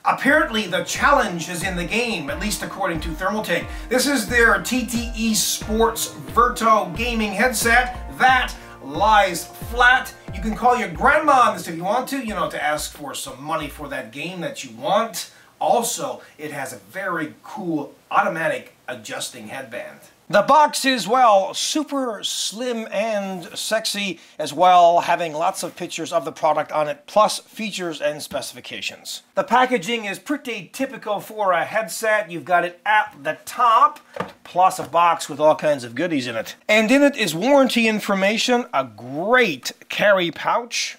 Apparently the challenge is in the game, at least according to Thermaltake. This is their eSPORTS Verto Gaming Headset that lies flat. You can call your grandma on this if you want to, to ask for some money for that game that you want. Also, it has a very cool automatic adjusting headband. The box is, well, super slim and sexy as well, having lots of pictures of the product on it, plus features and specifications. The packaging is pretty typical for a headset. You've got it at the top, plus a box with all kinds of goodies in it. And in it is warranty information, a great carry pouch.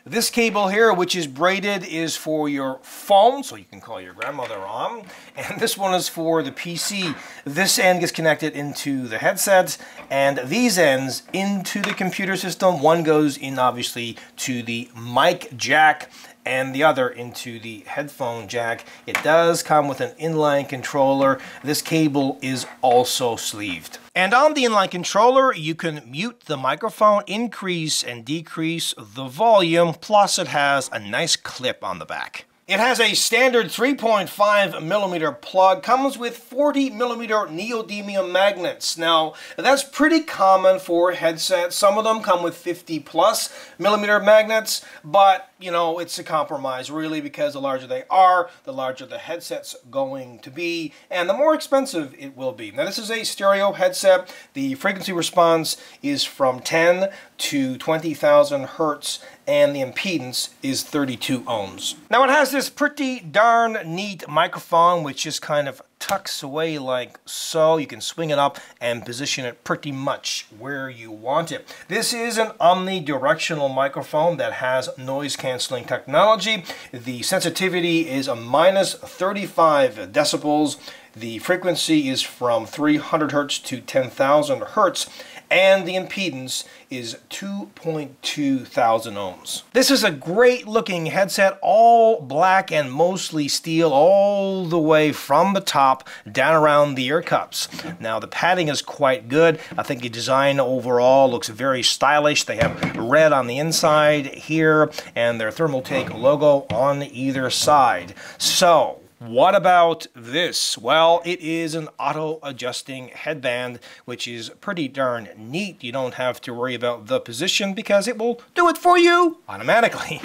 This cable here, which is braided, is for your phone, so you can call your grandmother on. And this one is for the PC. This end gets connected into the headset, and these ends into the computer system. One goes in, obviously, to the mic jack, and the other into the headphone jack. It does come with an inline controller. This cable is also sleeved. And on the inline controller, you can mute the microphone, increase and decrease the volume, plus it has a nice clip on the back. It has a standard 3.5mm plug, comes with 40mm neodymium magnets. Now, that's pretty common for headsets. Some of them come with 50+mm magnets, but, it's a compromise, really, because the larger they are, the larger the headset's going to be, and the more expensive it will be. Now, this is a stereo headset. The frequency response is from 10 to 20,000 hertz, and the impedance is 32 ohms. Now, it has this pretty darn neat microphone, which just kind of tucks away like so. You can swing it up and position it pretty much where you want it. This is an omnidirectional microphone that has noise canceling technology. The sensitivity is a -35 decibels. The frequency is from 300 hertz to 10,000 hertz. And the impedance is 2.2 thousand ohms. This is a great looking headset, all black and mostly steel, all the way from the top down around the ear cups. Now, the padding is quite good. I think the design overall looks very stylish. They have red on the inside here and their Thermaltake logo on either side. So, what about this? Well, it is an auto-adjusting headband, which is pretty darn neat. You don't have to worry about the position because it will do it for you automatically.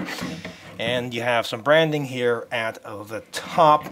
And you have some branding here at the top.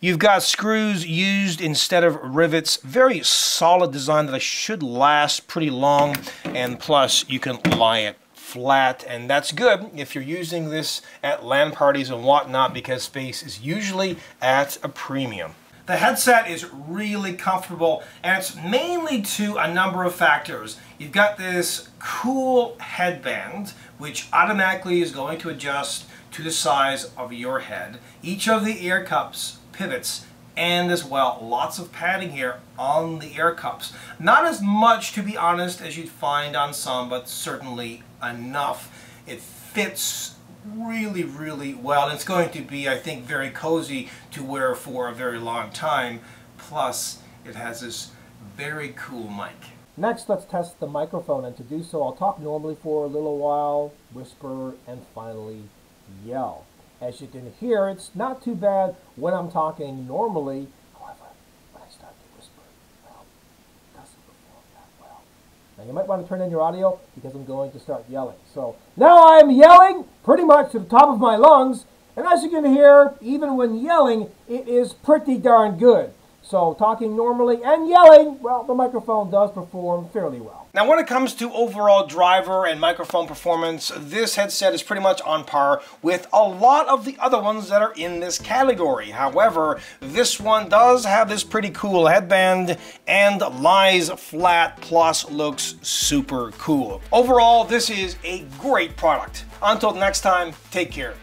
You've got screws used instead of rivets. Very solid design that should last pretty long. And plus, you can lie it flat, and that's good if you're using this at LAN parties and whatnot, because space is usually at a premium. The headset is really comfortable, and it's mainly to a number of factors. You've got this cool headband, which automatically is going to adjust to the size of your head. Each of the ear cups pivots, and as well, lots of padding here on the ear cups. Not as much, to be honest, as you'd find on some, but certainly enough. It fits really, really well. It's going to be, I think, very cozy to wear for a very long time. Plus, it has this very cool mic. Next, let's test the microphone, and to do so, I'll talk normally for a little while, whisper, and finally yell. As you can hear, it's not too bad when I'm talking normally. However, when I start to whisper, well, it doesn't perform that well. Now, you might want to turn in your audio because I'm going to start yelling. So, now I'm yelling pretty much to the top of my lungs. And as you can hear, even when yelling, it is pretty darn good. So, talking normally and yelling, well, the microphone does perform fairly well. Now, when it comes to overall driver and microphone performance, this headset is pretty much on par with a lot of the other ones that are in this category. However, this one does have this pretty cool headband and lies flat, plus looks super cool. Overall, this is a great product. Until next time, take care.